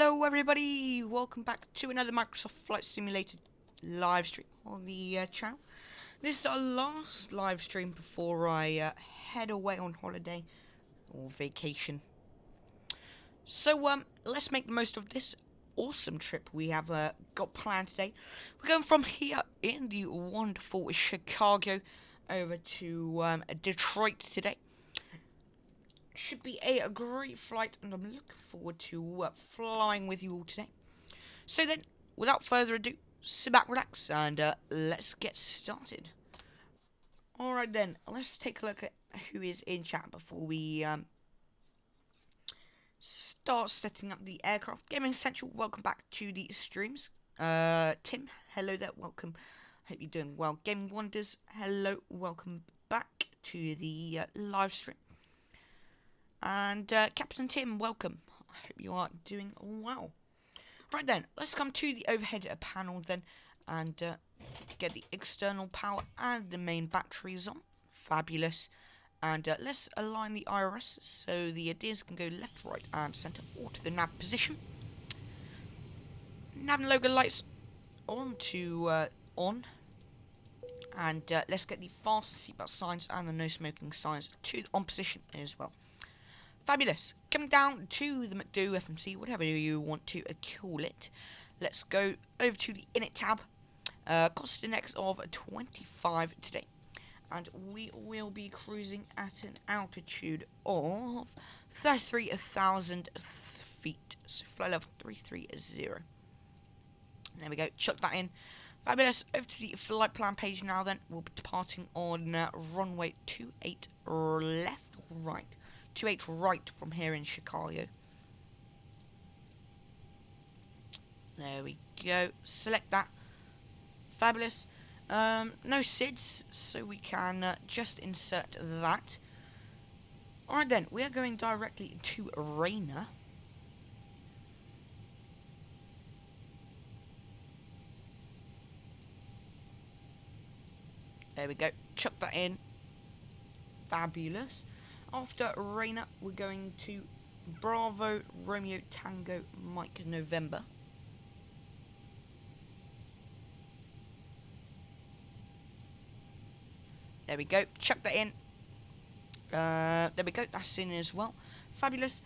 Hello everybody, welcome back to another Microsoft Flight Simulator live stream on the channel. This is our last live stream before I head away on holiday or vacation. So let's make the most of this awesome trip we have got planned today. We're going from here in the wonderful Chicago over to Detroit today. Should be a great flight, and I'm looking forward to flying with you all today. So then, without further ado, sit back, relax, and let's get started. Alright then, let's take a look at who is in chat before we start setting up the aircraft. Gaming Central, welcome back to the streams. Tim, hello there, welcome. Hope you're doing well. Gaming Wonders, hello, welcome back to the live stream. And Captain Tim, welcome. I hope you are doing well. Right then, let's come to the overhead panel then and get the external power and the main batteries on. Fabulous. And let's align the IRS so the ideas can go left, right, and centre, or to the nav position. Nav and logo lights on to on. And let's get the fast seatbelt signs and the no smoking signs to on position as well. Fabulous. Coming down to the McDo FMC, whatever you want to call it. Let's go over to the Init tab. Cost index of 25 today. And we will be cruising at an altitude of 33,000 feet. So flight level 330. There we go. Chuck that in. Fabulous. Over to the flight plan page now then. We'll be departing on runway 28 left or right. 28 right from here in Chicago. There we go. Select that. Fabulous. No SIDS, so we can just insert that. Alright then, we are going directly to Rainer. There we go. Chuck that in. Fabulous. After Rainer, we're going to Bravo, Romeo, Tango, Mike, November. There we go. Chuck that in. There we go. That's in as well. Fabulous.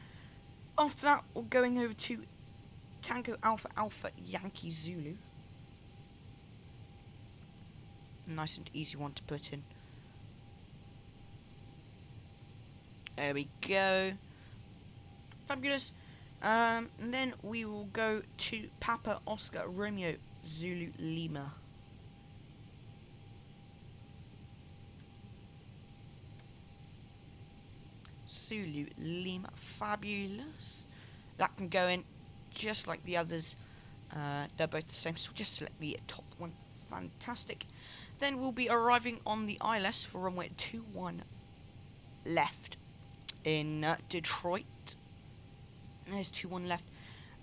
After that, we're going over to Tango, Alpha, Alpha, Yankee, Zulu. Nice and easy one to put in. There we go. Fabulous. And then we will go to Papa Oscar Romeo Zulu Lima. Zulu Lima. Fabulous. That can go in just like the others. They're both the same, so just select the top one. Fantastic. Then we'll be arriving on the ILS for runway 21 left. In Detroit. There's 21 left.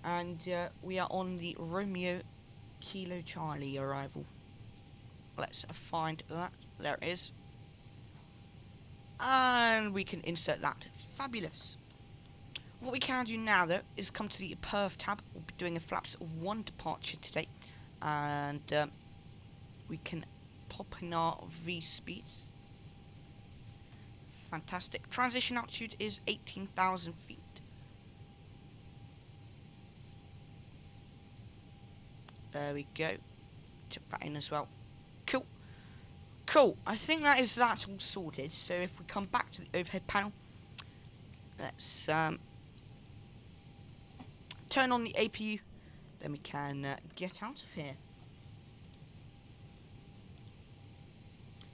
And we are on the Romeo Kilo Charlie arrival. Let's find that. There it is. And we can insert that. Fabulous. What we can do now, though, is come to the Perf tab. We'll be doing a flaps of 1 departure today. And we can pop in our V speeds. Fantastic. Transition altitude is 18,000 feet. There we go. Took that in as well. Cool. Cool. I think that is that all sorted. So if we come back to the overhead panel, let's turn on the APU. Then we can get out of here.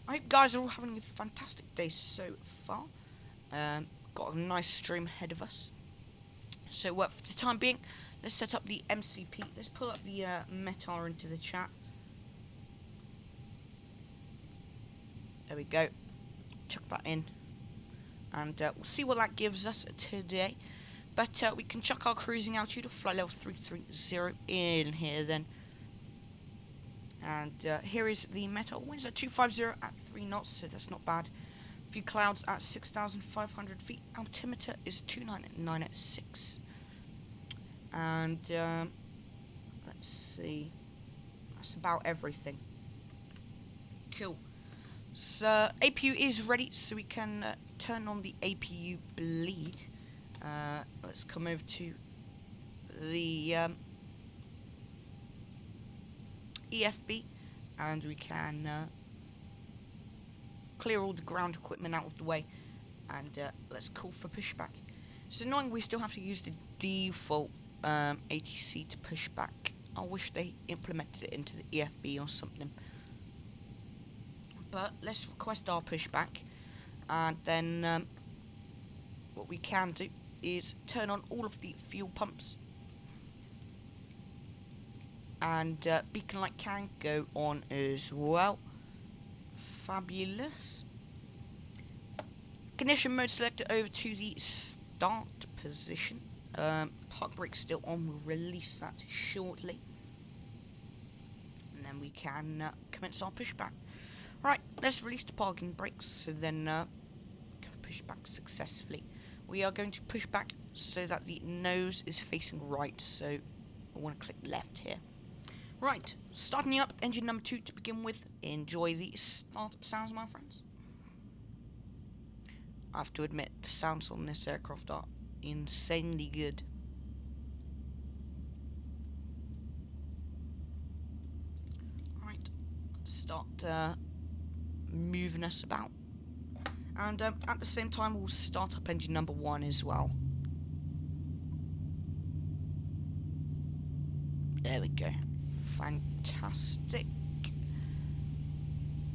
I hope you guys are all having a fantastic day so far. Got a nice stream ahead of us. So for the time being, let's set up the MCP. Let's pull up the METAR into the chat. There we go. Chuck that in. And we'll see what that gives us today. But we can chuck our cruising altitude of flight level 330 in here then. And here is the METAR. Winds at 250 at 3 knots, so that's not bad. A few clouds at 6,500 feet. Altimeter is 299 at 6. And let's see, that's about everything. Cool. So APU is ready, so we can turn on the APU bleed. Let's come over to the EFB, and we can clear all the ground equipment out of the way, and let's call for pushback. It's annoying we still have to use the default ATC to push back. I wish they implemented it into the EFB or something. But let's request our pushback, and then what we can do is turn on all of the fuel pumps, and beacon light can go on as well. Fabulous. Ignition mode selected over to the start position. Park brake still on, we'll release that shortly. And then we can commence our pushback. Right, let's release the parking brakes, so then can push back successfully. We are going to push back so that the nose is facing right, so I want to click left here. Right, starting up engine number 2 to begin with. Enjoy the startup sounds, my friends. I have to admit, the sounds on this aircraft are insanely good. Right, let's start moving us about. And at the same time, we'll start up engine number 1 as well. There we go. Fantastic.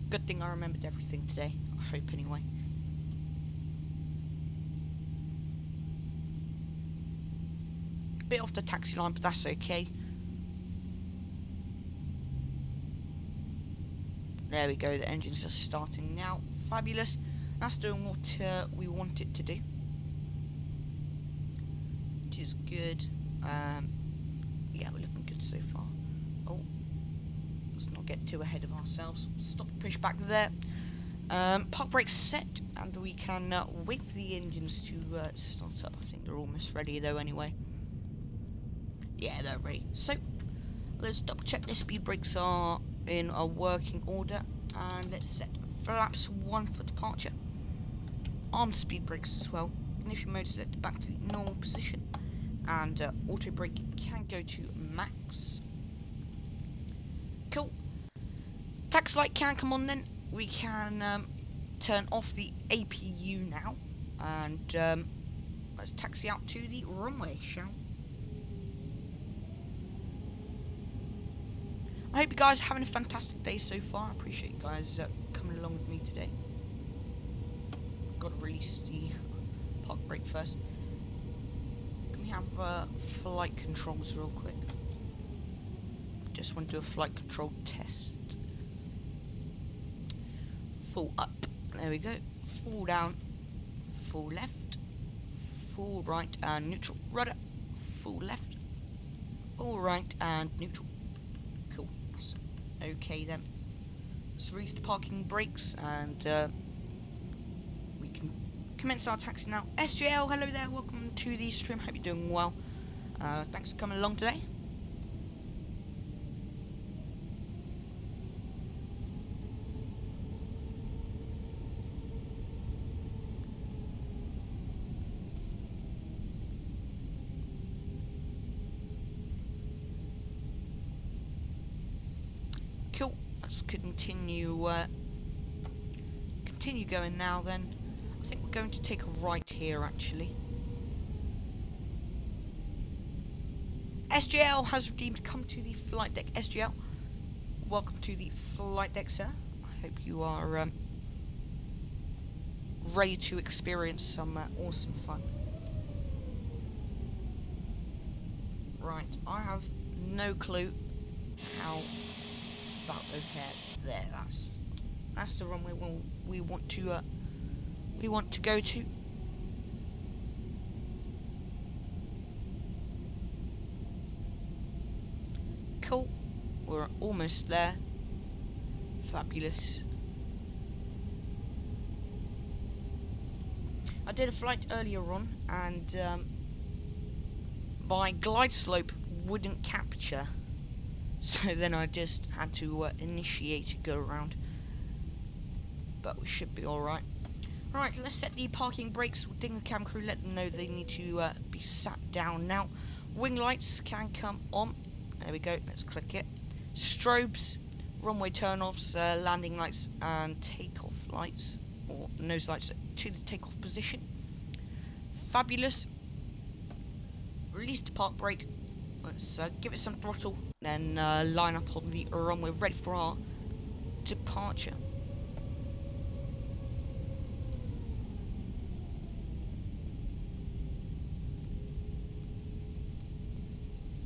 Good thing I remembered everything today. I hope anyway. Bit off the taxi line, but that's okay. There we go, the engines are starting now. Fabulous. That's doing what we want it to do, which is good. Yeah, we're looking good so far. Oh, let's not get too ahead of ourselves. Stop the push back there. Park brakes set, and we can wait for the engines to start up. I think they're almost ready though anyway. Yeah, they're ready. So, let's double check the speed brakes are in a working order, and let's set flaps 1 for departure. Armed speed brakes as well. Ignition mode set back to the normal position, and auto brake can go to max. Cool. Taxi light can come on then. We can turn off the APU now, and let's taxi out to the runway, shall we? I hope you guys are having a fantastic day so far. I appreciate you guys coming along with me today. Got to release the park brake first. Can we have flight controls real quick? Just want to do a flight control test. Full up. There we go. Full down. Full left. Full right and neutral. Rudder. Full left. Full right and neutral. Cool. That's okay then. Let's release the parking brakes, and we can commence our taxi now. SJL, hello there. Welcome to the stream. Hope you're doing well. Thanks for coming along today. Cool. Let's continue going now then. I think we're going to take a right here actually. SGL has redeemed. Come to the flight deck. SGL, welcome to the flight deck, sir. I hope you are ready to experience some awesome fun. Right, I have no clue how about over there. That's the runway we want to go to. Cool. We're almost there. Fabulous. I did a flight earlier on, and my glide slope wouldn't capture, so then I just had to initiate a go around. But we should be alright. Alright, let's set the parking brakes. We'll ding the cam crew, let them know they need to be sat down now. Wing lights can come on. There we go, let's click it. Strobes, runway turn-offs, landing lights and takeoff lights, or nose lights to the takeoff position. Fabulous. Release the park brake. Let's give it some throttle, then line up on the runway ready for our departure.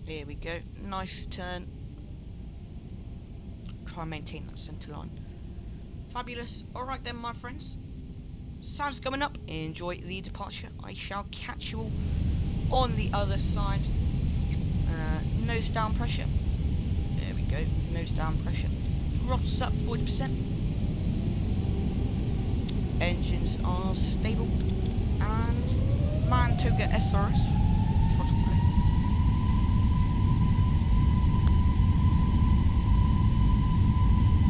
Here we go, nice turn. Try and maintain that centre line. Fabulous. Alright then, my friends. Sun's coming up. Enjoy the departure. I shall catch you all on the other side. Nose down pressure. There we go, nose down pressure. Throttles up 40%. Engines are stable. And Mantoga SRS. Throttle play.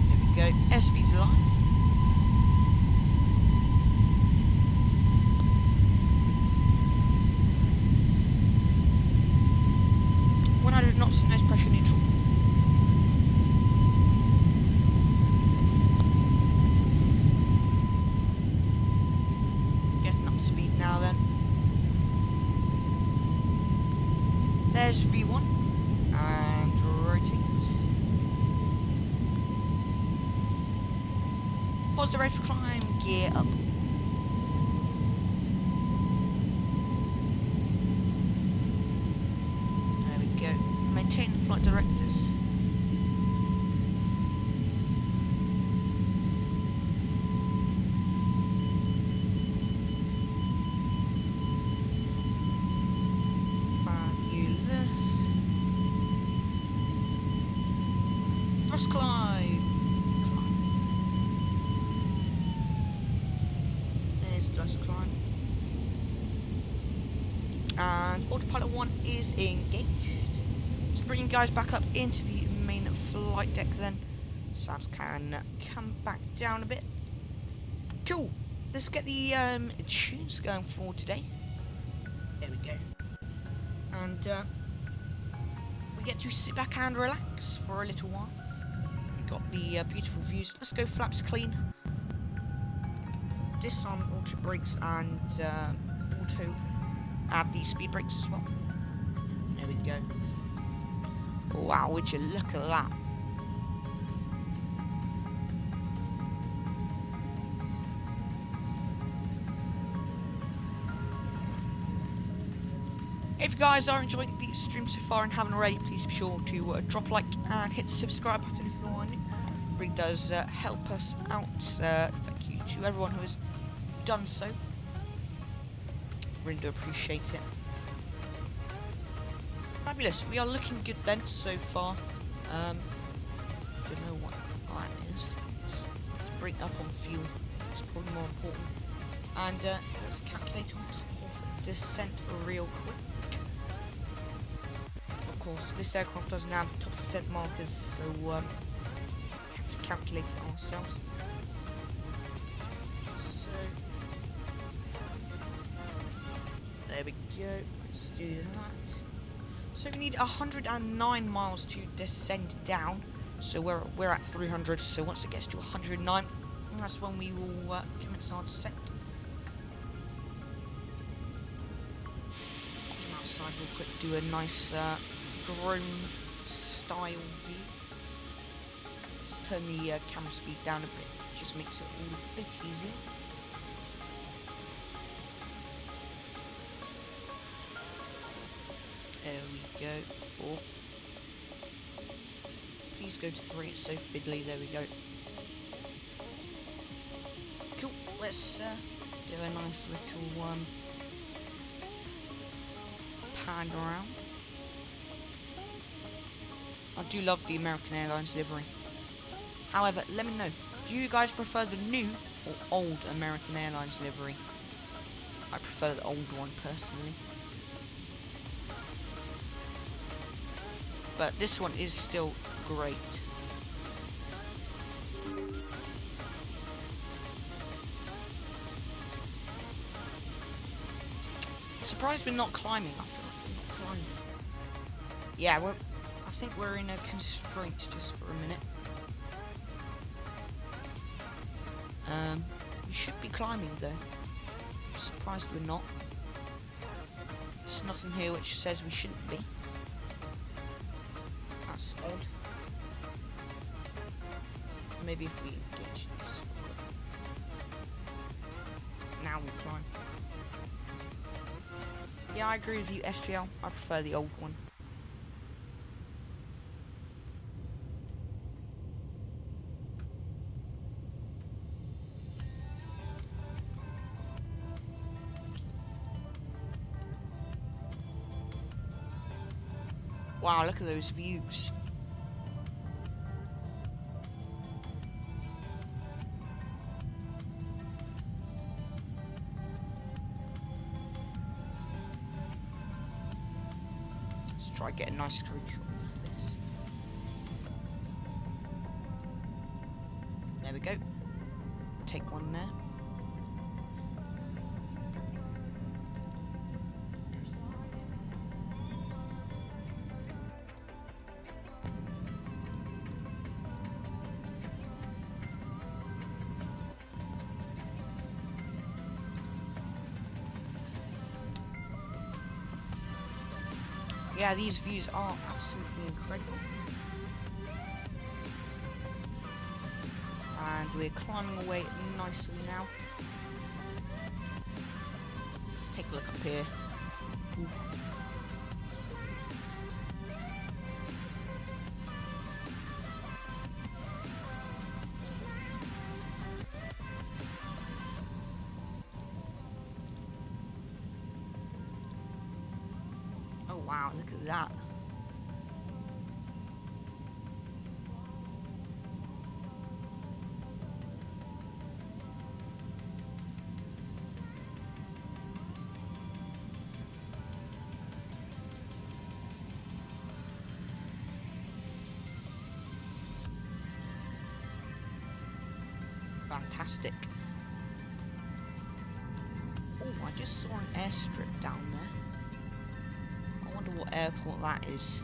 There we go, SP's aligned. Knots, nose pressure neutral. Getting up to speed now then. There's V1 and rotate. Positive rate for climb, gear up. Maintain the flight directors. Fabulous. Thrust climb. There's thrust climb. And autopilot 1 is engaged. Let's bring you guys back up into the main flight deck then. Sounds can come back down a bit. Cool. Let's get the tunes going for today. There we go. And we get to sit back and relax for a little while. We've got the beautiful views. Let's go flaps clean. Disarm auto brakes and auto add the speed brakes as well. There we go. Wow, would you look at that? If you guys are enjoying the stream so far and haven't already, please be sure to drop a like and hit the subscribe button if you are new. It really does help us out. Thank you to everyone who has done so. Really do appreciate it. Fabulous, we are looking good then so far. Don't know what that is. Let's bring up on fuel. It's probably more important. And let's calculate on top of descent real quick. Of course, this aircraft doesn't have top descent markers, so we have to calculate it ourselves. So there we go. Let's do that. So we need 109 miles to descend down. So we're at 300. So once it gets to 109, that's when we will commence our descent. Outside, real quick, do a nice drone style view. Let's turn the camera speed down a bit. Just makes it all a bit easier. There we go. 4. Please go to 3. It's so fiddly. There we go. Cool. Let's do a nice little pan around. I do love the American Airlines livery. However, let me know. Do you guys prefer the new or old American Airlines livery? I prefer the old one personally. but this one is still great. Surprised we're not climbing. I feel like we're not climbing. Yeah, I think we're in a constraint just for a minute. We should be climbing though. Surprised we're not. There's nothing here which says we shouldn't be. That's odd. Maybe if we engage this. Now we climb. Yeah, I agree with you, SGL. I prefer the old one. Wow, look at those views. Let's try to get a nice screenshot of this. There we go. Take one there. Yeah, these views are absolutely incredible. And we're climbing away nicely now. Let's take a look up here. Ooh. Oh wow, look at that. Fantastic. Oh, I just saw an airstrip down there. I wonder what airport that is.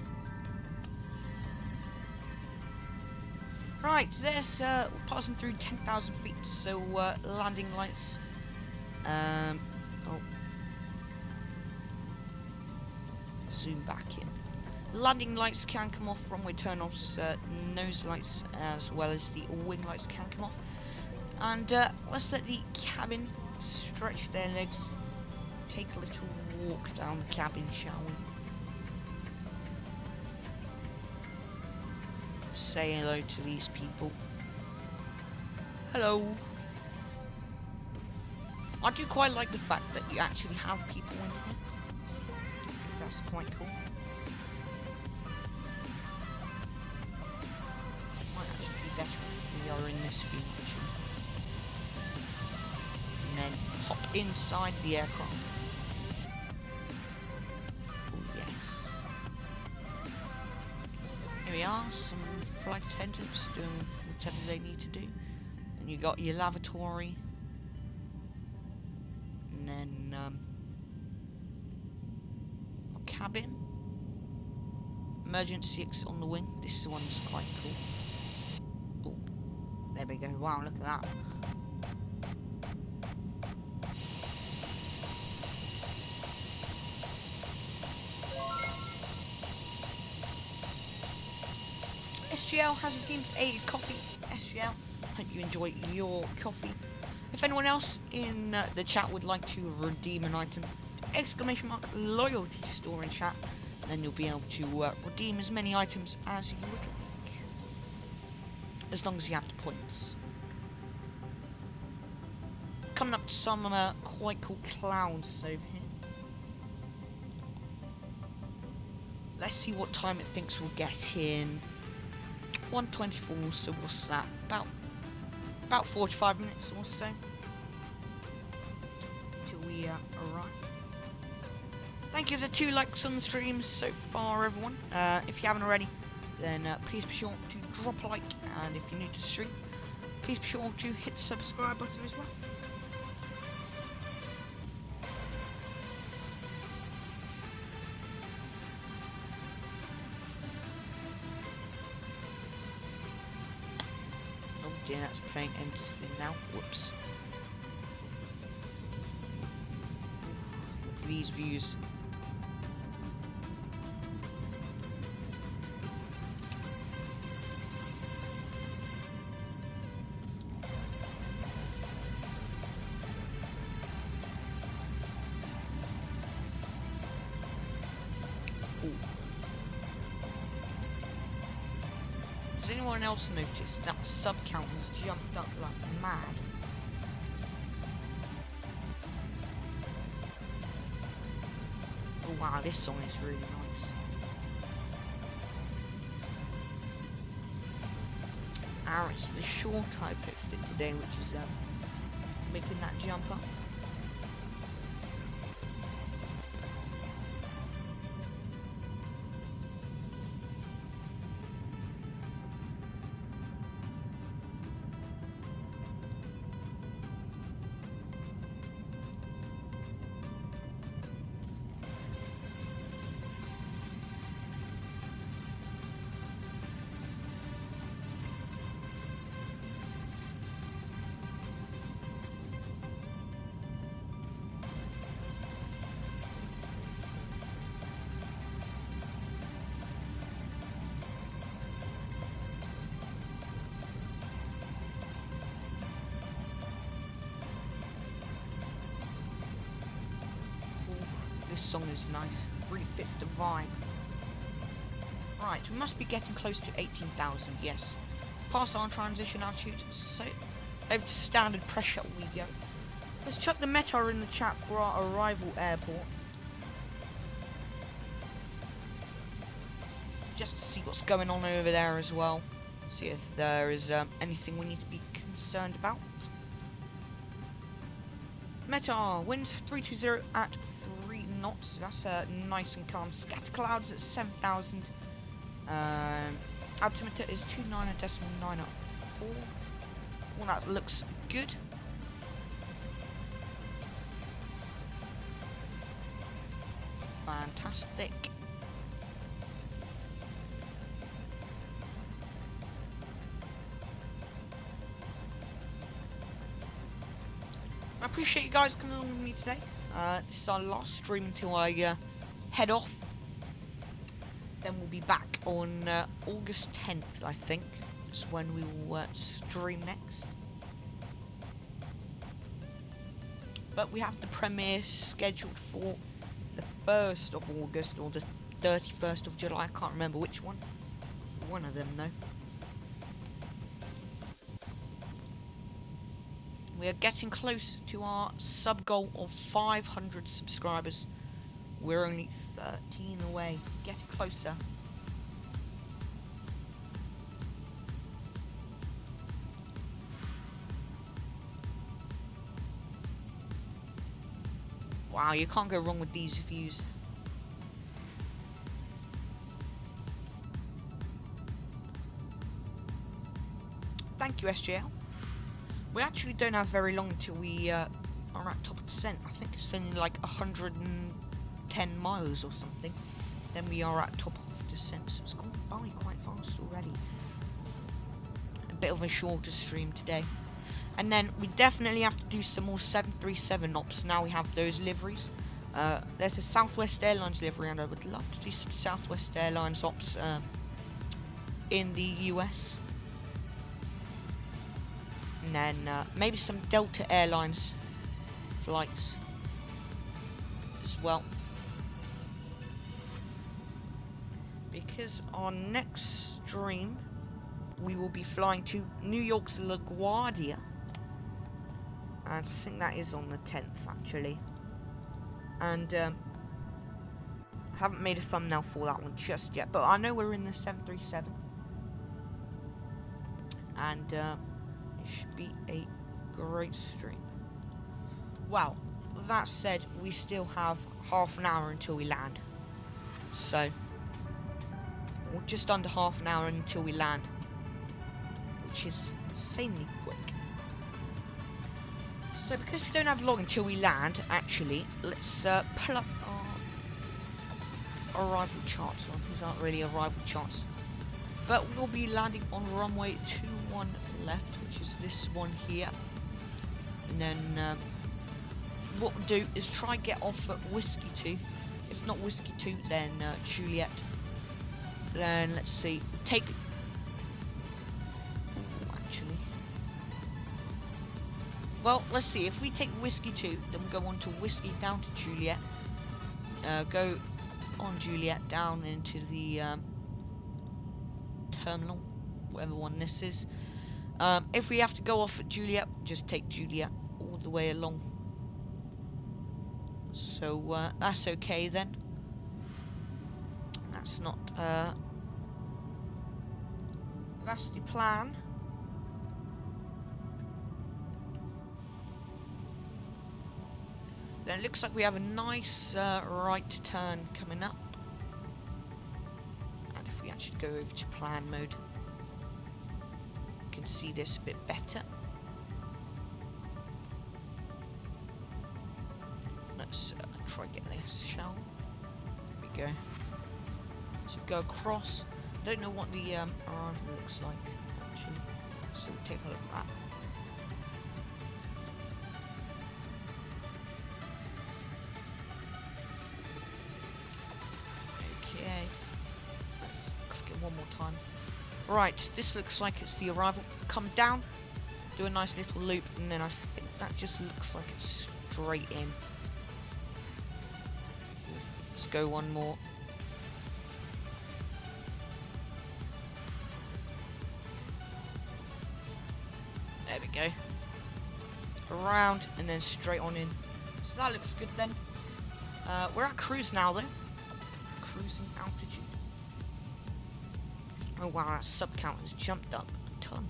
Right, there's we're passing through 10,000 feet, so landing lights. Oh, zoom back in. Landing lights can come off, runway turn-offs, nose lights, as well as the wing lights can come off. And let's let the cabin stretch their legs. Take a little walk down the cabin, shall we? Say hello to these people. Hello. I do quite like the fact that you actually have people in here. That's quite cool. Might actually be better if we are in this view, actually. And then hop inside the aircraft. Oh yes. Here we are, some flight attendants doing whatever they need to do. And you got your lavatory. And then cabin. Emergency exit on the wing. This one's quite cool. Oh, there we go. Wow, look at that. SGL has redeemed a coffee. SGL, hope you enjoy your coffee. If anyone else in the chat would like to redeem an item, exclamation mark loyalty store in chat, then you'll be able to redeem as many items as you would like, as long as you have the points. Coming up to some quite cool clouds over here. Let's see what time it thinks we'll get in. 1:24, so what's that? About 45 minutes or so till we arrive. Thank you for the 2 likes on the stream so far, everyone. If you haven't already, then please be sure to drop a like, and if you're new to the stream, please be sure to hit the subscribe button as well. Oh dear, that's playing interesting now. Whoops. Look at these views. Has anyone else noticed that sub count has jumped up like mad? Oh wow, this song is really nice. It's the short I posted today, which is making that jump up. This song is nice, really fits the vibe. Right, we must be getting close to 18,000, yes. Past our transition altitude, so over to standard pressure we go. Let's chuck the meta in the chat for our arrival airport. Just to see what's going on over there as well. See if there is anything we need to be concerned about. Meta, winds 320 at 3 knots. That's nice and calm. Scatter clouds at 7,000. Altimeter is 29.904. Well, that looks good. Fantastic. I appreciate you guys coming along with me today. This is our last stream until I head off. Then we'll be back on August 10th, I think. Is when we will stream next. But we have the premiere scheduled for the 1st of August or the 31st of July. I can't remember which one. One of them, though. We are getting close to our sub goal of 500 subscribers. We're only 13 away. Getting closer. Wow, you can't go wrong with these views. Thank you, SJL. We actually don't have very long until we are at top of descent. I think it's only like 110 miles or something. Then we are at top of descent. So it's gone by quite fast already. A bit of a shorter stream today. And then we definitely have to do some more 737 ops. Now we have those liveries. There's a Southwest Airlines livery, and I would love to do some Southwest Airlines ops in the US. And then maybe some Delta Airlines flights as well. Because our next stream, we will be flying to New York's LaGuardia. And I think that is on the 10th, actually. And I haven't made a thumbnail for that one just yet. But I know we're in the 737. And it should be a great stream. Wow. that said, we still have half an hour until we land. So, or just under half an hour until we land, which is insanely quick. So because we don't have long until we land, actually, let's pull up our arrival charts. Well, these aren't really arrival charts. But we'll be landing on runway 21 left, which is this one here. And then what we'll do is try and get off at Whiskey 2. If not Whiskey 2, then Juliet. Then let's see, take... actually... well, let's see, if we take Whiskey 2, then we'll go on to Whiskey down to Juliet. Go on Juliet down into the terminal, whatever one this is. If we have to go off at Juliet, just take Juliet all the way along. So that's okay then. That's not that's the plan. Then it looks like we have a nice right turn coming up. And if we actually go over to plan mode, you can see this a bit better. Let's try getting this, shall we? There we go. So go across. I don't know what the arrival looks like, actually. So we'll take a look at that. Okay. Let's click it one more time. Right, this looks like it's the arrival. Come down, do a nice little loop, and then I think that just looks like it's straight in. Let's go one more. There we go. Around and then straight on in. So that looks good then. We're at cruise now though. Cruising altitude. Oh wow, that sub count has jumped up a ton.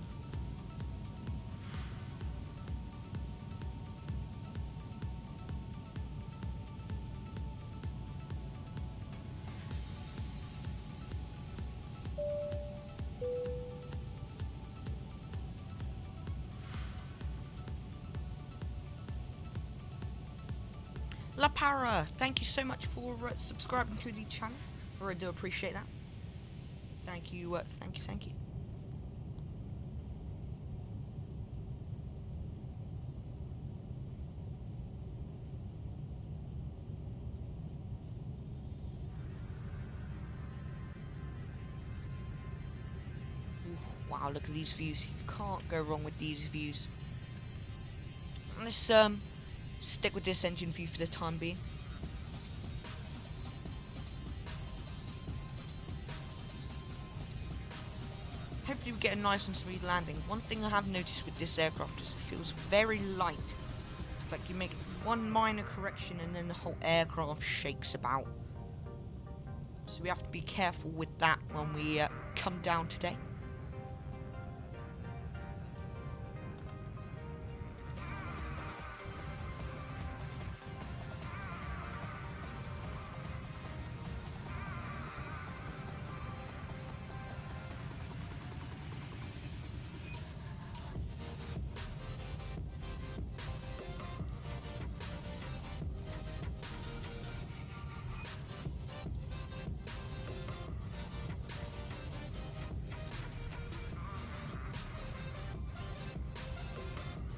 La Para, thank you so much for subscribing to the channel. I really do appreciate that. Thank you, thank you, thank you. Ooh, wow, look at these views. You can't go wrong with these views. Let's stick with this engine view for the time being. Hopefully we get a nice and smooth landing. One thing I have noticed with this aircraft is it feels very light. Like you make one minor correction and then the whole aircraft shakes about. So we have to be careful with that when we come down today.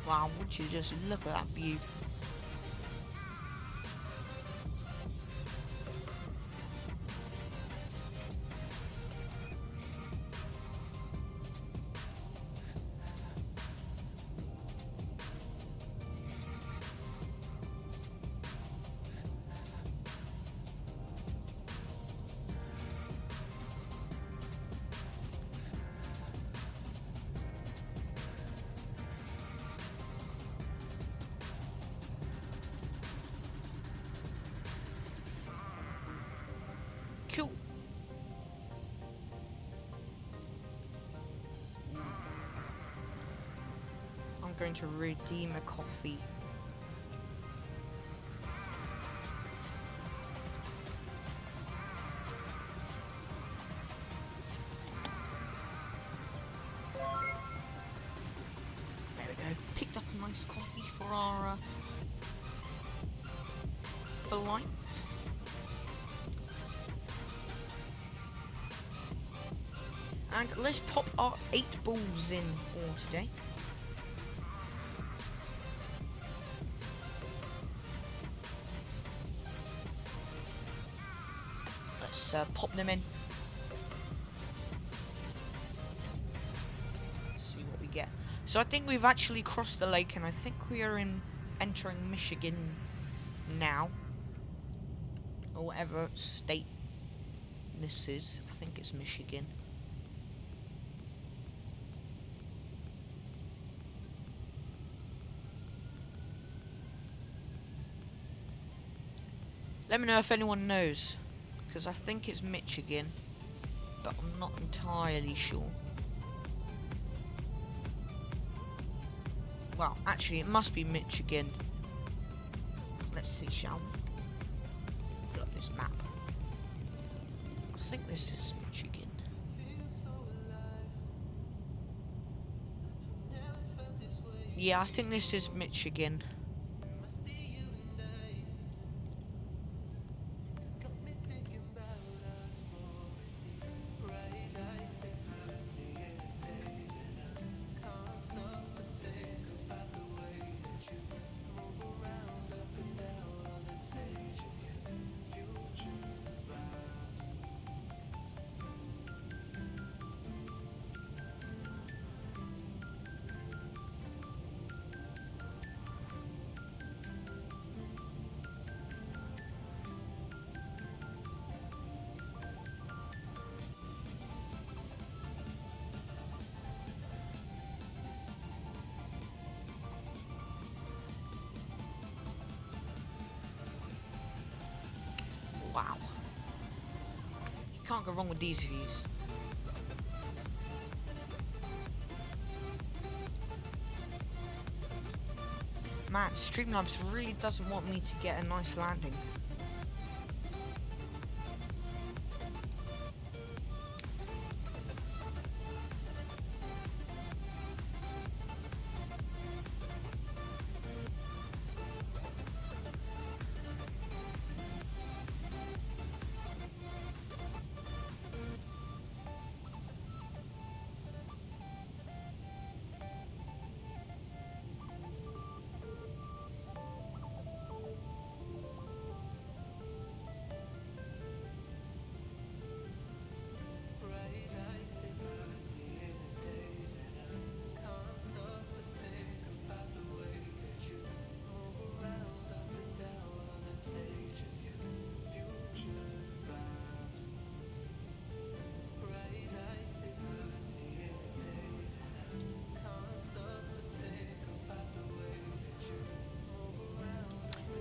Wow, would you just look at that view? Cool. I'm going to redeem a coffee. some nice coffee for our flight. And let's pop our 8 balls in for today. Let's pop them in. See what we get. So I think we've actually crossed the lake, and I think we are entering Michigan now, or whatever state this is. I think it's Michigan. Let me know if anyone knows, because I think it's Michigan, but I'm not entirely sure. Well, actually, it must be Michigan. Let's see, shall we? Pull up this map. I think this is Michigan. Yeah, I think this is Michigan. Wow. You can't go wrong with these views. Man, Streamlabs really doesn't want me to get a nice landing.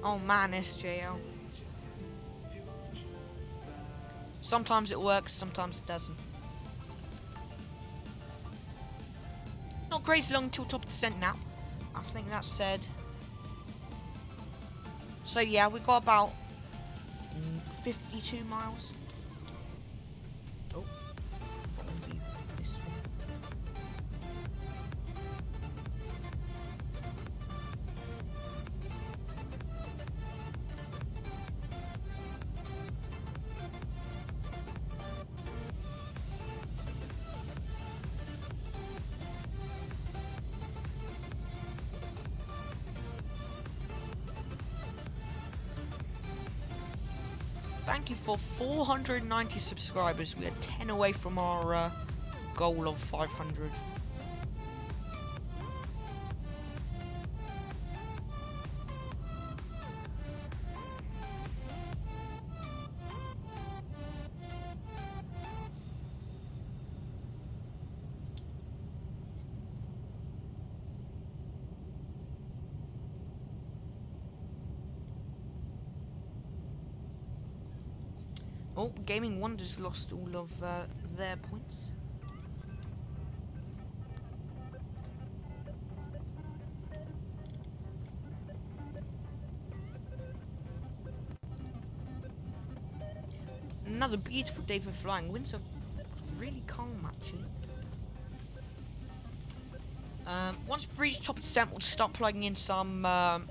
Oh man, SJL. Sometimes it works, sometimes it doesn't. Not crazy long until top of descent now. I think that's said. So yeah, we got about 52 miles. Oh. Thank you for 490 subscribers. We are 10 away from our goal of 500. Oh, Gaming Wonders lost all of their points. Another beautiful day for flying. Winds are really calm, actually. Once we've reached top descent, we'll start plugging in some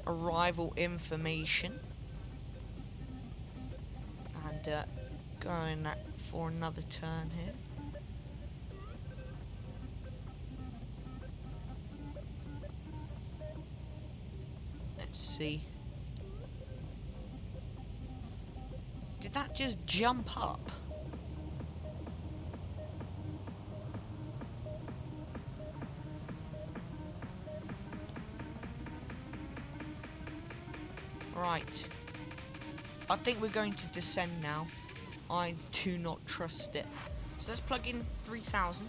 arrival information. And going for another turn here. Let's see. Did that just jump up? Right. I think we're going to descend now. I do not trust it. So let's plug in 3000.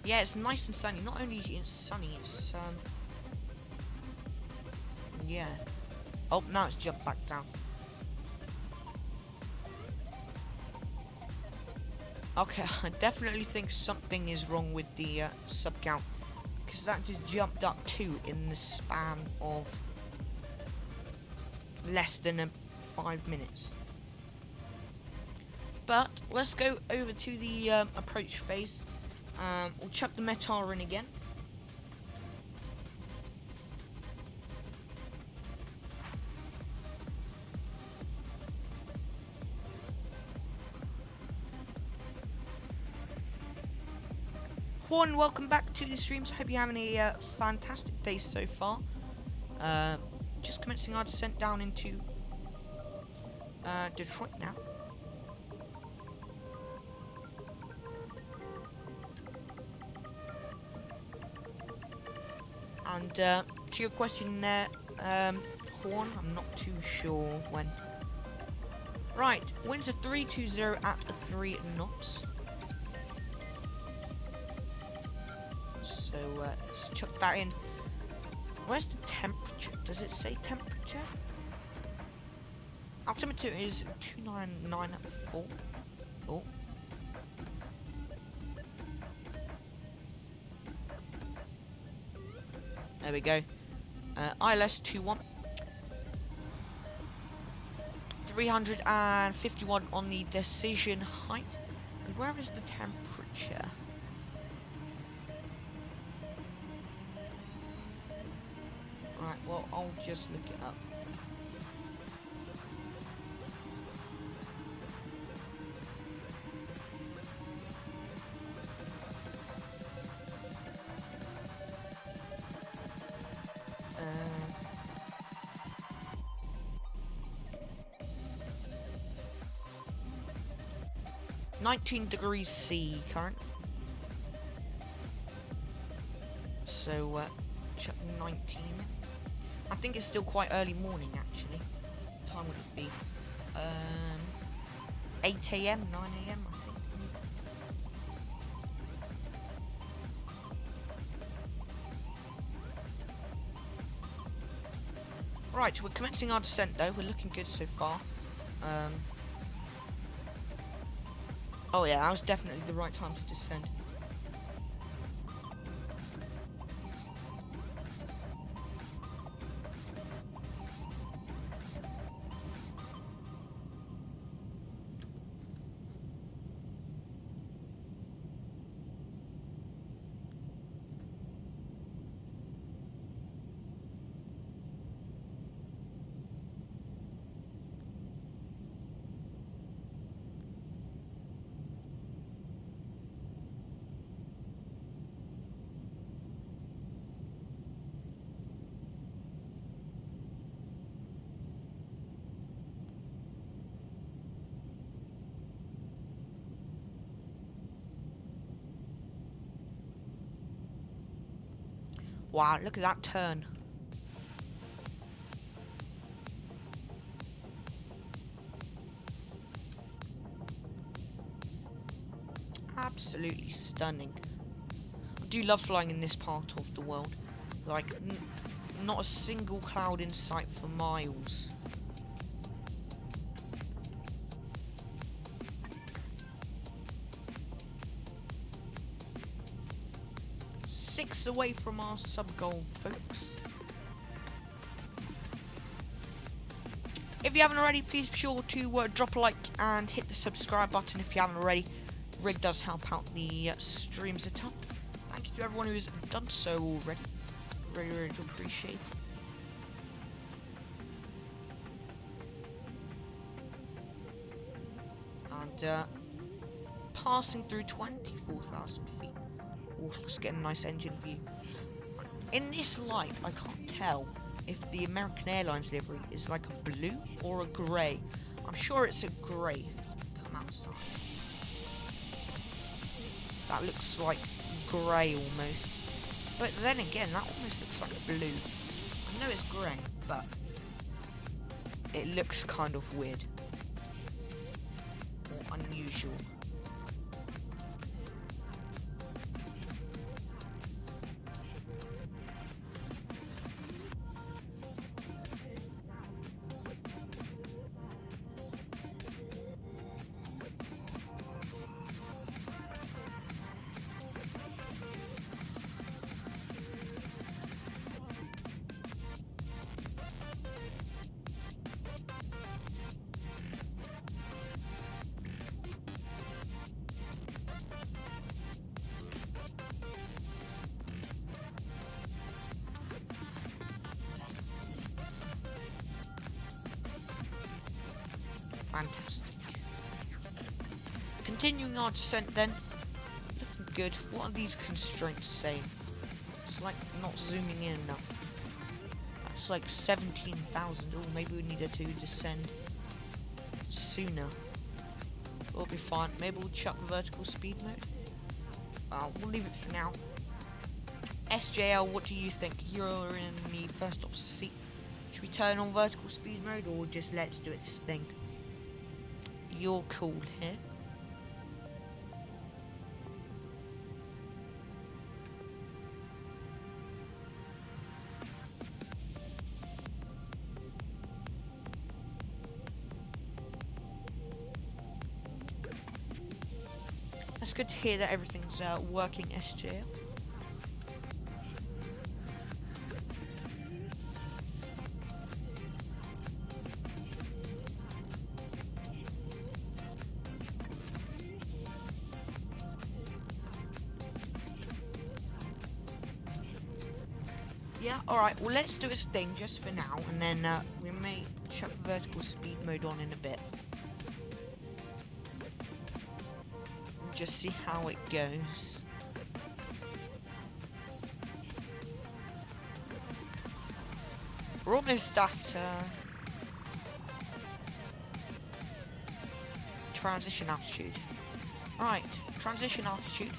Yeah, it's nice and sunny. Not only is it sunny, it's yeah. Oh, now it's jumped back down. Okay, I definitely think something is wrong with the sub count, because that just jumped up 2 in the span of less than 5 minutes. But let's go over to the approach phase. We'll chuck the Metar in again. Juan, welcome back to the streams. I hope you're having a fantastic day so far. Just commencing our descent down into Detroit now. And to your question there, Juan, I'm not too sure when. Right, winds are 320 at 3 knots. So let's chuck that in. Where's the temperature? Does it say temperature? Altimeter is 299 at 4. Oh. There we go. ILS 21. 351 on the decision height. And where is the temperature? Right, well, I'll just look it up. Uh, 19 degrees C current. So, check 19. I think it's still quite early morning, actually. What time would it be? 8 AM, 9 AM, I think. Right, we're commencing our descent, though. We're looking good so far. Oh yeah, that was definitely the right time to descend. Wow, look at that turn. Absolutely stunning. I do love flying in this part of the world. Like, not a single cloud in sight for miles. Six away from our sub goal, folks. If if you haven't already, please be sure to drop a like and hit the subscribe button if you haven't already. Rig does help out the streams a ton. Thank you to everyone who's done so already. Really, really do appreciate it. And passing through 24,000 feet. Oh, let's get a nice engine view. In this light, I can't tell if the American Airlines livery is like a blue or a grey. I'm sure it's a grey. Come outside. That looks like grey almost. But then again, that almost looks like blue. I know it's grey, but it looks kind of weird. Or unusual. Fantastic. Continuing our descent then. Looking good. What are these constraints saying? It's like not zooming in enough. That's like 17,000. Oh, maybe we needed to descend sooner. We'll be fine. Maybe we'll chuck vertical speed mode. We'll leave it for now. SJL, what do you think? You're in the first officer seat. Should we turn on vertical speed mode or just let's do its thing? You're cool here. That's good to hear that everything's working, SJL. Yeah, alright, well let's do its thing just for now, and then we may chuck vertical speed mode on in a bit. And just see how it goes. We're almost at transition altitude. Right, transition altitude.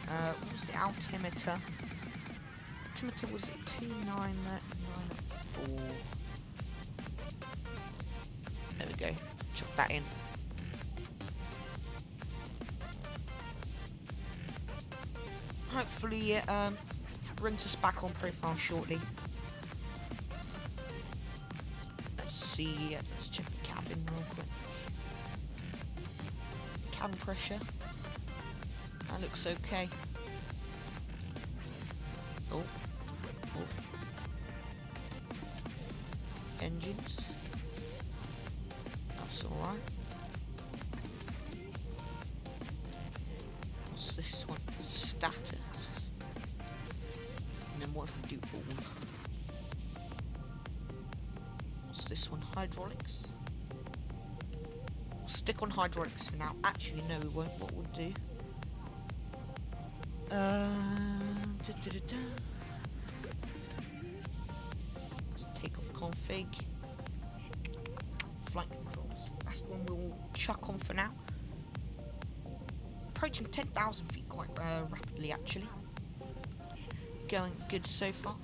What was the altimeter? Altimeter was 2994. There we go. Chuck that in. Hopefully it brings us back on profile shortly. Let's see. Let's check the cabin real quick. Cabin pressure. That looks okay. Oh. Engines. That's alright. What's this one? Status. And then what if we do all? What's this one? Hydraulics. We'll stick on hydraulics for now. Actually, no, we won't. What we'll do. Let's take off config. Flight controls. That's the one we'll chuck on for now. Approaching 10,000 feet quite rapidly, actually. Going good so far.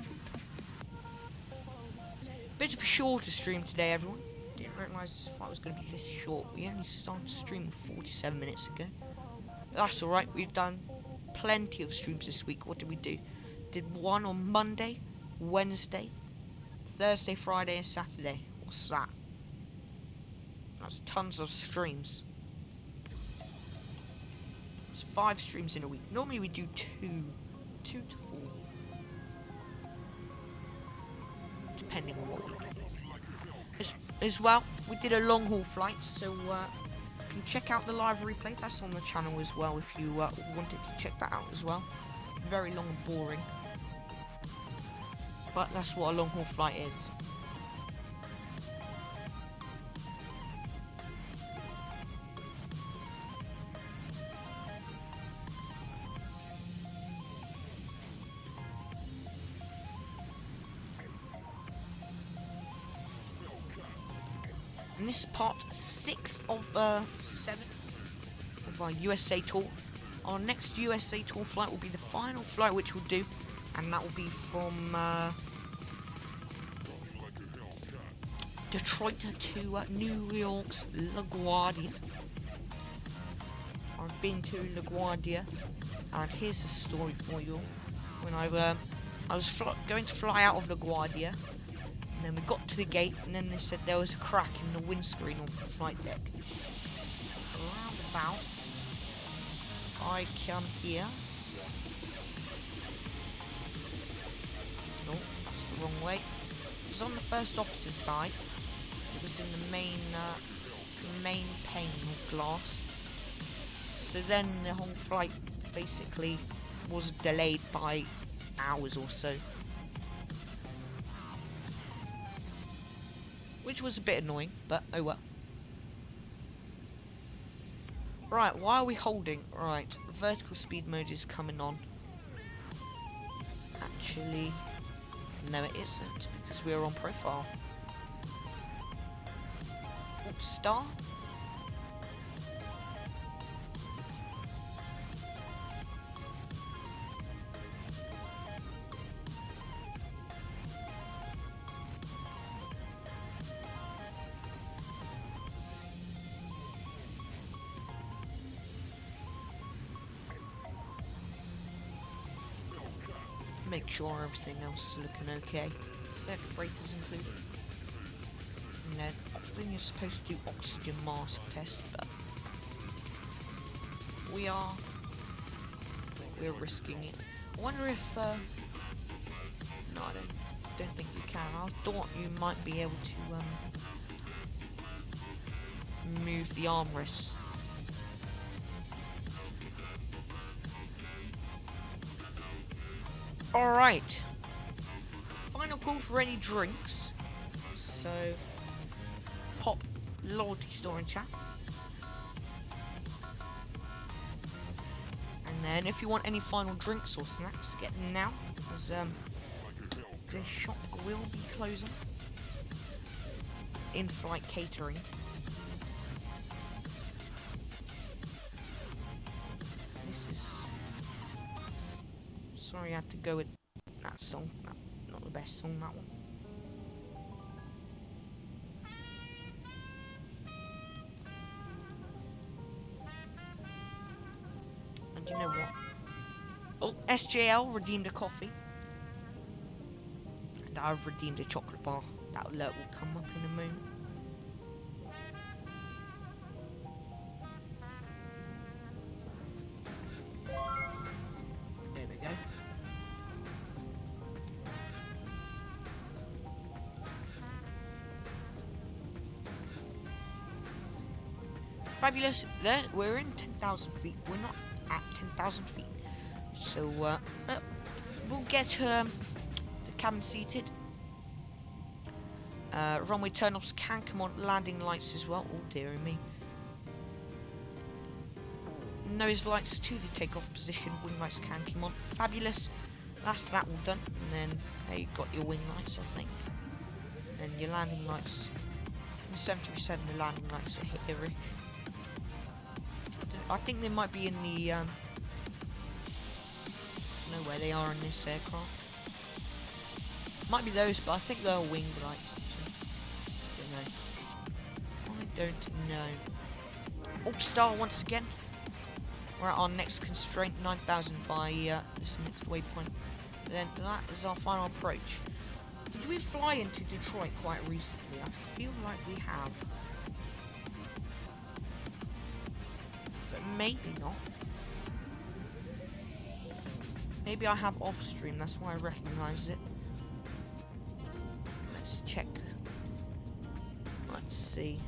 Bit of a shorter stream today, everyone. Didn't realise this fight was going to be this short. We only started streaming 47 minutes ago. That's alright, we've done plenty of streams this week. What did we do? Did one on Monday, Wednesday, Thursday, Friday and Saturday. What's that? That's tons of streams. It's 5 streams in a week. Normally we do 2 to 4. Depending on what week it is. It's as well. We did a long haul flight, so you can check out the live replay. That's on the channel as well if you wanted to check that out as well. Very long and boring, but that's what a long haul flight is. And this is part 6 of 7 of our USA tour. Our next USA tour flight will be the final flight which we'll do, and that will be from Detroit to New York's LaGuardia. I've been to LaGuardia, and here's the story for you. When I was going to fly out of LaGuardia, and then we got to the gate, and then they said there was a crack in the windscreen on the flight deck. Roundabout, I come here. No, that's the wrong way. It was on the first officer's side. It was in the main pane of glass. So then the whole flight basically was delayed by hours or so, which was a bit annoying, but oh well. Right, why are we holding? Right, vertical speed mode is coming on. Actually, no it isn't, because we're on profile. Oops, star. Make sure everything else is looking okay. Circuit breakers included. You know, often you're supposed to do oxygen mask test, but we're risking it. I wonder if no, I don't think you can. I thought you might be able to move the armrests. Alright, final call for any drinks, so pop loyalty store in chat, and then if you want any final drinks or snacks, get them now, because the shop will be closing. In-flight catering. This is... Sorry, I had to go with that song. Not the best song, that one. And you know what? Oh, SJL redeemed a coffee. And I've redeemed a chocolate bar. That alert will come up in a moment. There we go. Fabulous. There, we're in 10,000 feet. We're not at 10,000 feet. So, we'll get the cabin seated. Runway turnoffs can come on. Landing lights as well. Oh, dear me. Nose lights to the takeoff position. Wing lights can come on. Fabulous. That's that all done. And then there you've got your wing lights, I think. And your landing lights. 70% of the landing lights are here. I think they might be in the know where they are in this aircraft. Might be those, but I think they're wing lights. I don't know. Up star once again. We're at our next constraint, 9,000 by this next waypoint. Then that is our final approach. Did we fly into Detroit quite recently? I feel like we have. But maybe not. Maybe I have off stream, that's why I recognise it. Let's check. Right, see.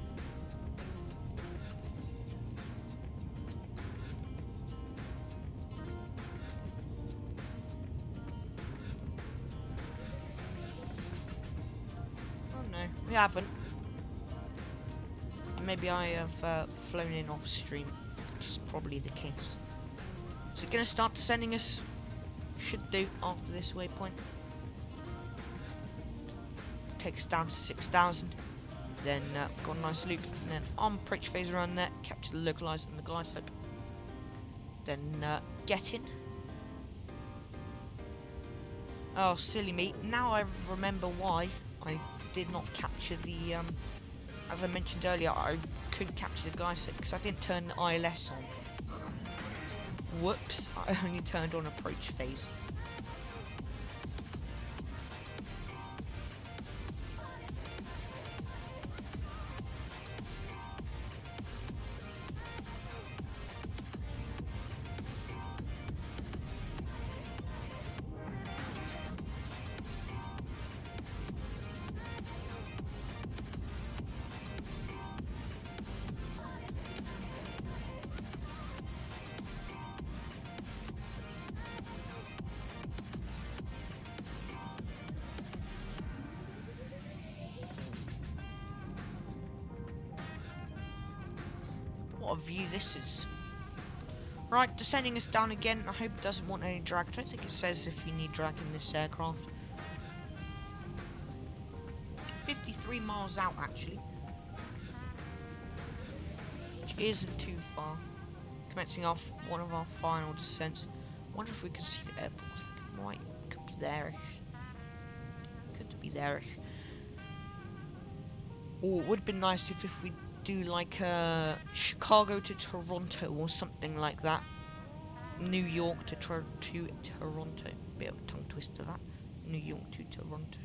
Oh no, we haven't. Maybe I have flown in off stream, which is probably the case. Is it going to start descending us? Should do after this waypoint. Take us down to 6,000. Then got a nice loop. And then arm approach phase around there. Capture the localizer and the glide slope. Then get in. Oh, silly me. Now I remember why I did not capture the... as I mentioned earlier, I could capture the glide slope because I didn't turn the ILS on. Whoops, I only turned on approach phase. What a view this is. Right, descending us down again. I hope it doesn't want any drag. I don't think it says if you need drag in this aircraft. 53 miles out, actually. Which isn't too far. Commencing off one of our final descents. Wonder if we can see the airport. Could be there-ish. Could be there-ish. Oh, it would have been nice if we do like Chicago to Toronto or something like that. New York to Toronto. Bit of a tongue twister that. New York to Toronto.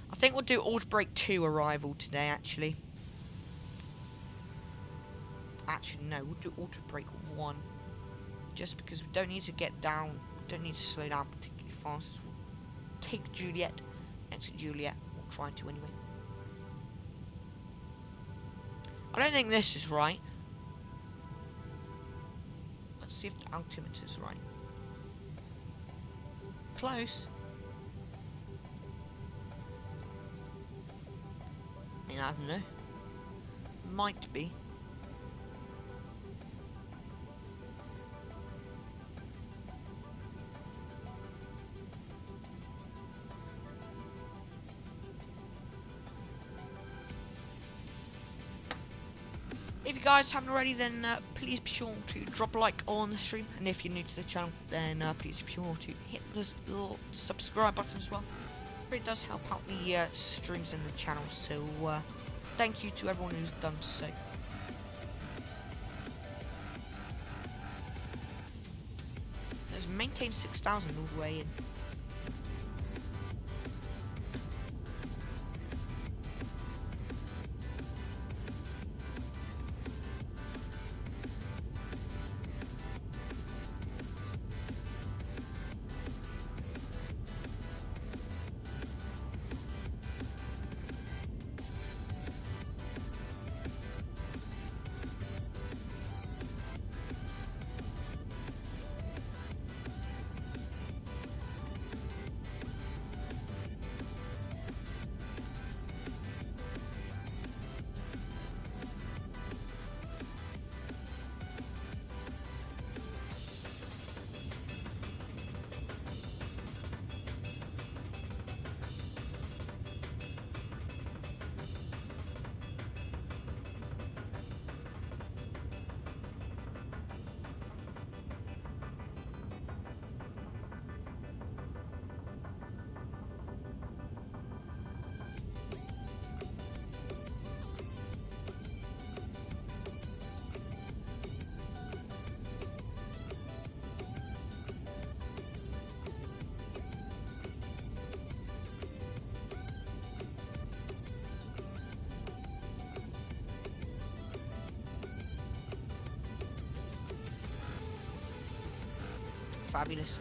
I think we'll do auto brake 2 arrival today, actually. Actually, no, we'll do auto brake 1. Just because we don't need to get down, don't need to slow down particularly fast. We'll take Juliet, exit Juliet, we'll try to anyway. I don't think this is right. Let's see if the altimeter is right. Close. I mean, I don't know. Might be. If you guys haven't already, then please be sure to drop a like on the stream, and if you're new to the channel, then please be sure to hit the little subscribe button as well. It really does help out the streams and the channel, so thank you to everyone who's done so. Let's maintain 6,000 all the way in. Fabulous.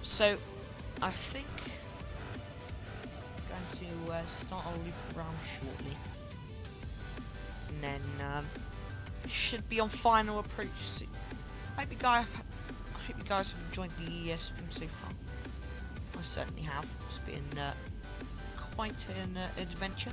So, I think I'm going to to start our loop around shortly. And then should be on final approach soon. I hope you guys have enjoyed the swim so far. I certainly have. It's been quite an adventure.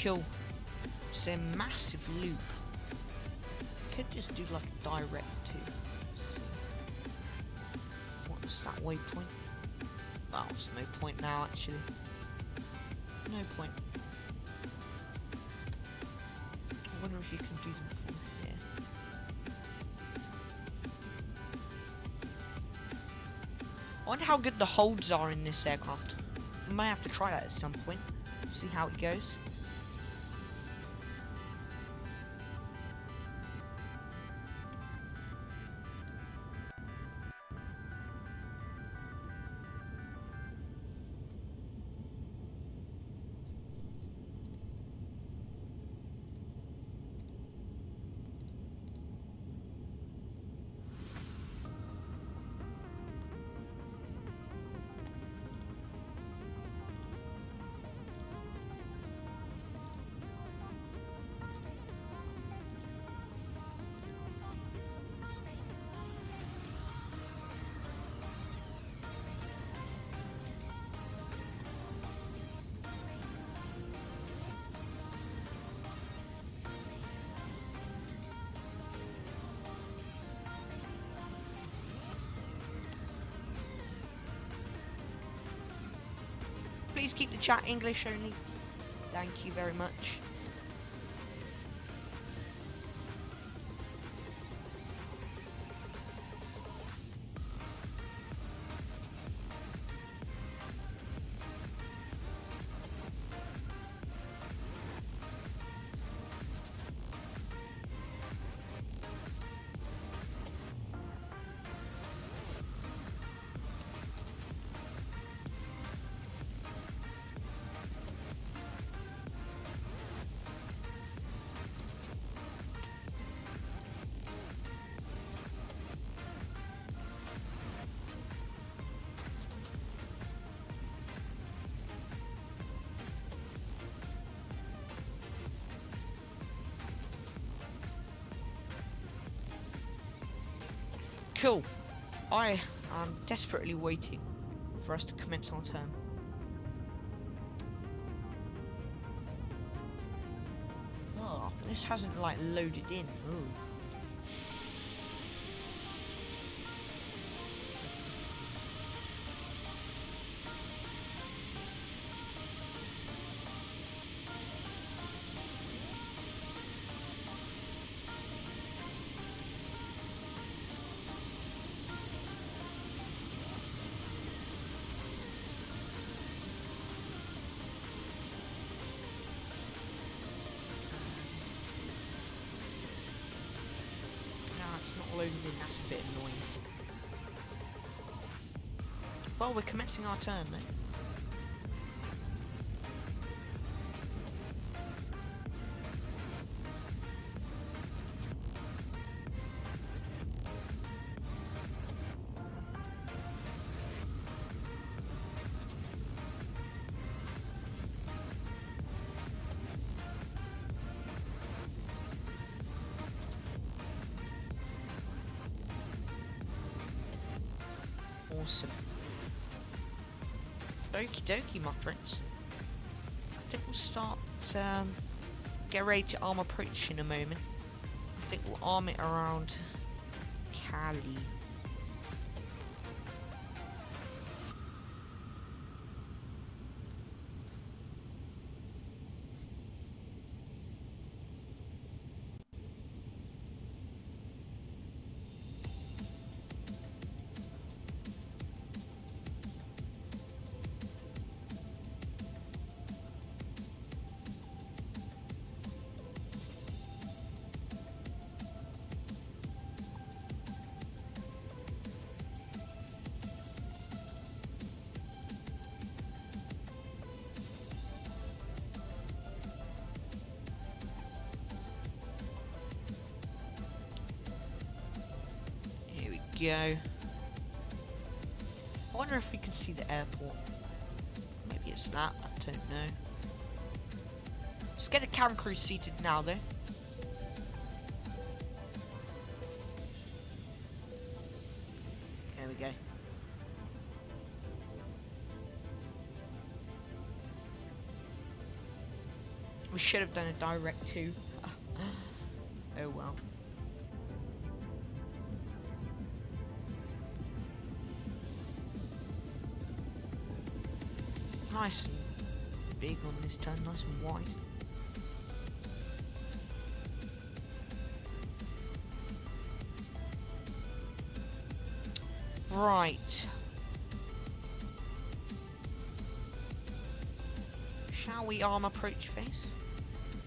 Cool. It's a massive loop. Could just do like a direct to. Let's see. What's that waypoint? Well, there's no point now actually. No point. I wonder if you can do them from here. I wonder how good the holds are in this aircraft. I might have to try that at some point. See how it goes. Please keep the chat English only. Thank you very much. Cool. I am desperately waiting for us to commence our turn. Oh, this hasn't like loaded in. Ooh. Loaded in, that's a bit annoying. Well, we're commencing our turn then. Awesome. Okie dokie, my friends. I think we'll start, get ready to arm approach in a moment. I think we'll arm it around Cali. go. I wonder if we can see the airport. Maybe it's that, I don't know. Let's get the camera crew seated now though. There we go. We should have done a direct to. Oh well. Nice and big on this turn, nice and wide. Right. Shall we arm approach face?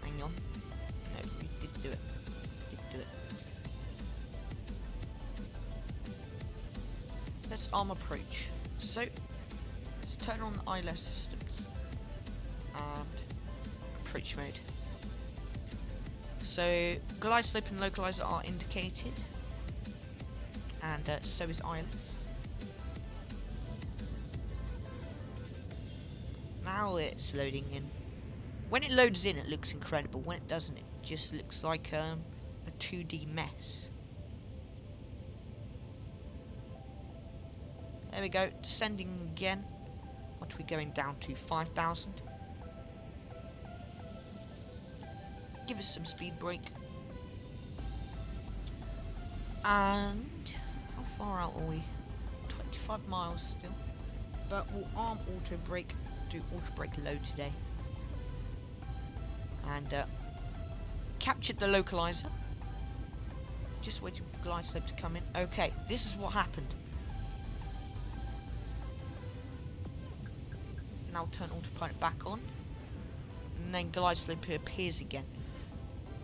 Hang on. No, we did do it. Let's arm approach. So, let's turn on the ILS systems and approach mode. So, glide slope and localizer are indicated, and so is ILS. Now it's loading in. When it loads in, it looks incredible. When it doesn't, it just looks like a 2D mess. There we go, descending again. What are we going down to? 5,000. Give us some speed brake. And how far out are we? 25 miles still. But we'll arm auto brake, do auto brake low today. And captured the localizer. Just waiting for glide slope to come in. Okay, this is what happened. Now turn autopilot back on, and then glide slope appears again.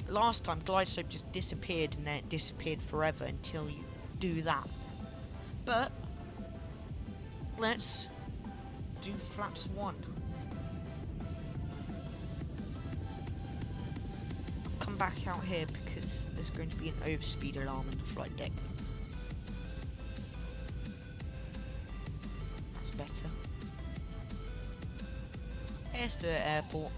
Last time glide slope just disappeared, and then it disappeared forever until you do that. But let's do flaps 1. Come back out here because there's going to be an overspeed alarm on the flight deck. That's better. Here's the airport.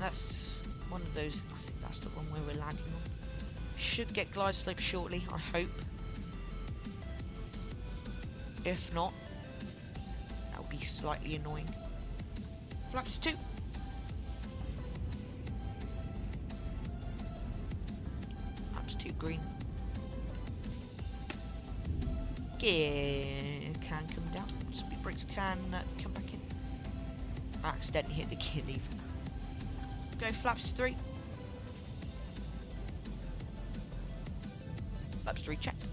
That's one of those. I think that's the one where we're landing on. Should get glide slope shortly, I hope. If not, that'll be slightly annoying. Flaps 2. Flaps 2 green. Gear can come down. Speed brakes can come back in. I accidentally hit the gear lever. Go flaps 3. Flaps 3 checked.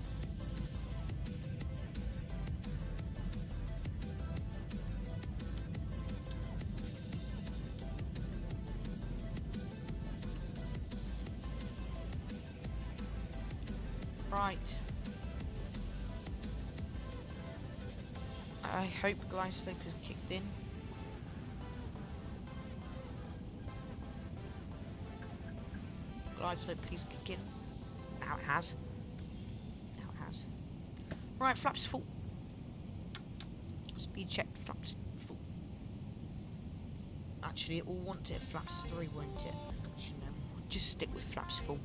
Right. I hope glide slope has kicked in. Glide slope, please kick in. Now it has. Now it has. Right, flaps full. Speed check, flaps full. Actually, it will want it flaps 3, won't it? Actually, no. We'll just stick with flaps full.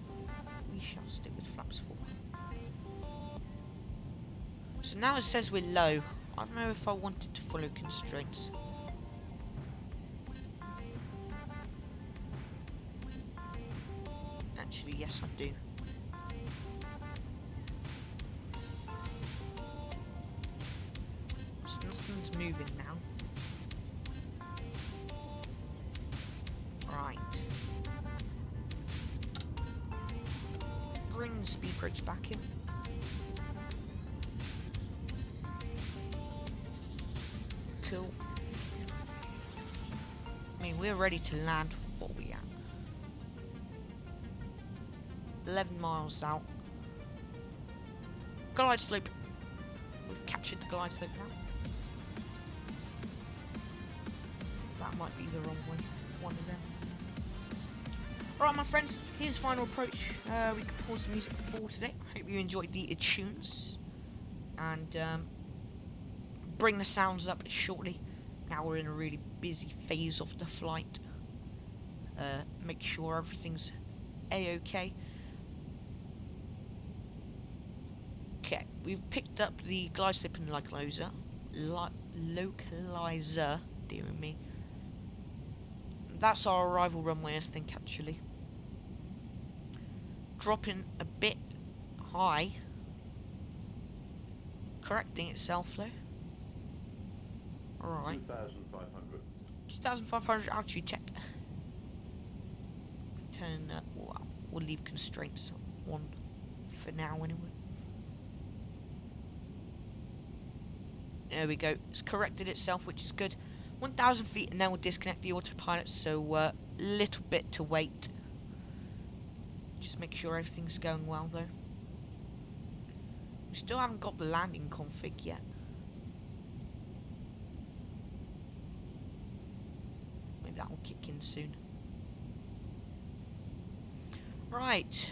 We shall stick with flaps full. So now it says we're low. I don't know if I wanted to follow constraints. Actually, yes, I do. So nothing's moving now. Right. Bring the speed brakes back in. Cool. I mean, we're ready to land. What are we at? 11 miles out. Glide slope. We've captured the glide slope now. That might be the wrong way. One of them. Alright, my friends, here's final approach. We can pause the music for today. Hope you enjoyed the tunes. and bring the sounds up shortly. Now we're in a really busy phase of the flight. Make sure everything's a-okay. Okay, we've picked up the glide slope and localizer. Localizer, dear me. That's our arrival runway, I think, actually. Dropping a bit high. Correcting itself, though. Alright. 2,500. 2,500 altitude check. Turn, well, we'll leave constraints on for now, anyway. There we go. It's corrected itself, which is good. 1,000 feet, and then we'll disconnect the autopilot, so little bit to wait. Just make sure everything's going well, though. We still haven't got the landing config yet. Maybe that will kick in soon. Right.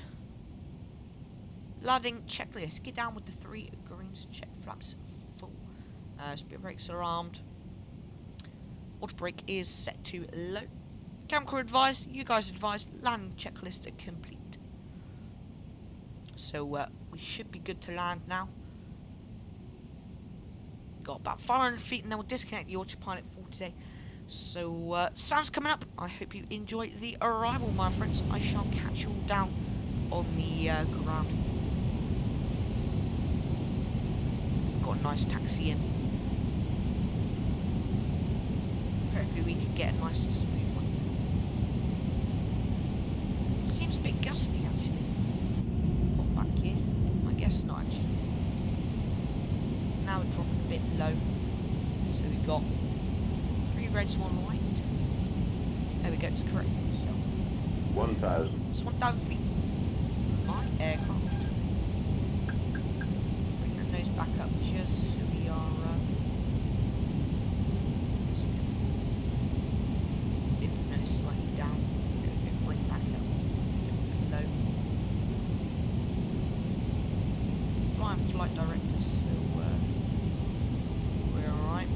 Landing checklist. Get down with the 3 greens. Check flaps full. Speed brakes are armed. Auto brake is set to low. Camera crew advised. You guys advised. Landing checklist are complete. So we should be good to land now. Got about 500 feet, and then we'll disconnect the autopilot for today. So sounds coming up. I hope you enjoy the arrival, my friends. I shall catch you all down on the ground. Got a nice taxi in. Hopefully we can get a nice and smooth one. Seems a bit gusty, actually. Not back here. I guess not, actually. Now we're dropping a bit low. So we got 3 reds, 1 white. There we go, it's correcting itself. 1,000. It's 1,000 feet. My aircraft. Bring the nose back up just so we are. Dip the nose slightly down. Bring back up. Low. Flying flight directors, so we're alright.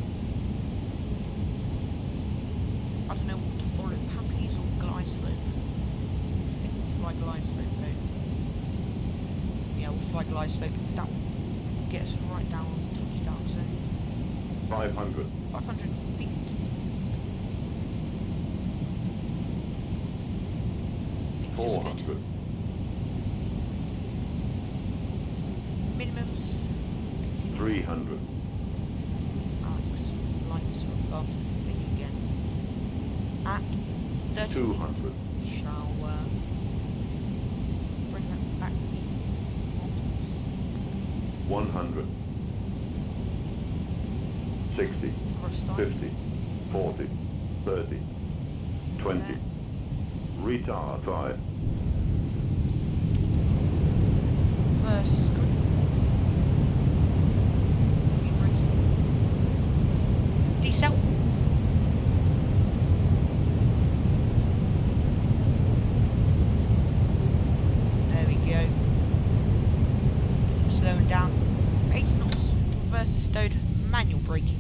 I don't know what to follow, Pamplies or glide slope. I think we'll fly glide slope though. Yeah, we'll fly glide slope. That will get us right down on the touchdown zone. 500. 500 feet. Which is good. 400. Minimums. 300. Oh, it's because lights are above the thing again. At 30 200. we shall bring that back. 100. 60. Cross time. 50. 40. 30. 20. Retard 5. Versus green. Decel. There we go. Slowing down. 80 knots. Versus stowed. Manual braking.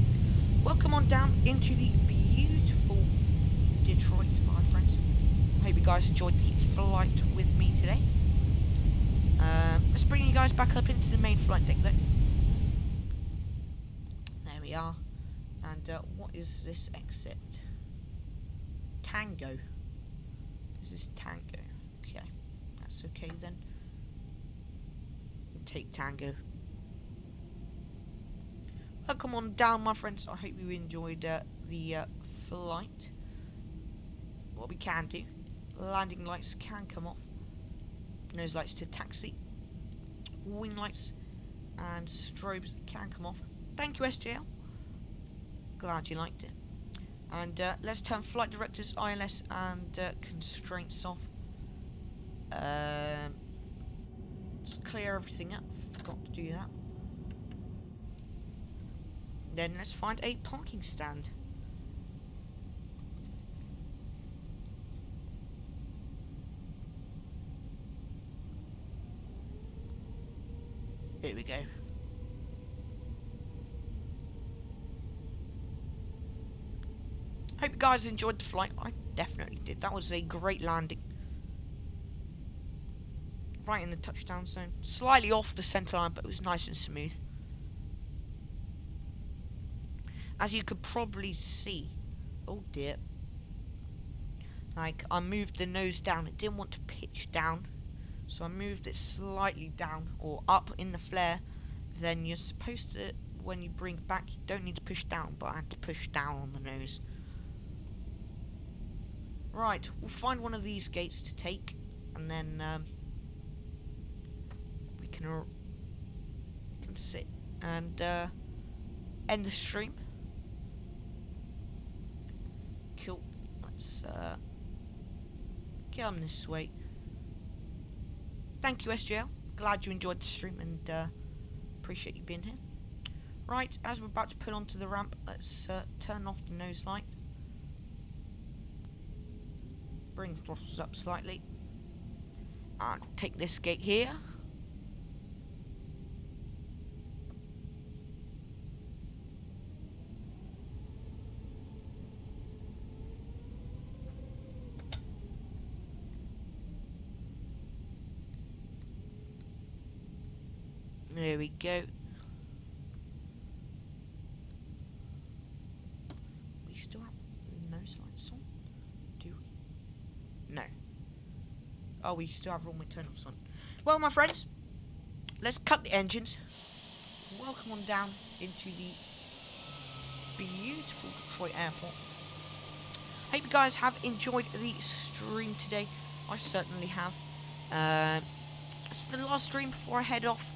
Welcome on down into the beautiful Detroit, my friends. I hope you guys enjoyed the flight with me today. Let's bring you guys back up into the main flight deck then. There we are. And what is this exit? Tango. This is Tango. Okay. That's okay then. We'll take Tango. Welcome on down, my friends. I hope you enjoyed the flight. What we can do. Landing lights can come off. Nose lights to taxi. Wing lights and strobes can come off. Thank you, SJL. Glad you liked it. And let's turn flight directors, ILS and constraints off. Let's clear everything up. Forgot to do that. Then let's find a parking stand. Here we go. Hope you guys enjoyed the flight. I definitely did. That was a great landing. Right in the touchdown zone. Slightly off the centre line, but it was nice and smooth. As you could probably see. Oh dear. Like, I moved the nose down. It didn't want to pitch down. So I moved it slightly down or up in the flare. Then you're supposed to, when you bring it back, you don't need to push down. But I had to push down on the nose. Right, we'll find one of these gates to take. And then we can sit and end the stream. Cool. Let's get on this way. Thank you, SJL. Glad you enjoyed the stream and appreciate you being here. Right, as we're about to pull onto the ramp, let's turn off the nose light. Bring the throttles up slightly. And take this gate here. There we go. We still have nose lights on? Do we? No. Oh, we still have all my turn-offs on. Well, my friends, let's cut the engines. Welcome on down into the beautiful Detroit airport. Hope you guys have enjoyed the stream today. I certainly have. It's the last stream before I head off.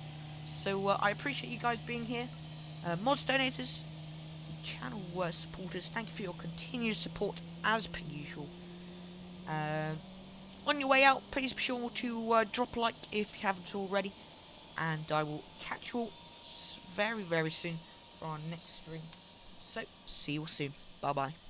So I appreciate you guys being here. Mods donators, channel supporters, thank you for your continued support as per usual. On your way out, please be sure to drop a like if you haven't already. And I will catch you all very, very soon for our next stream. So, see you all soon. Bye-bye.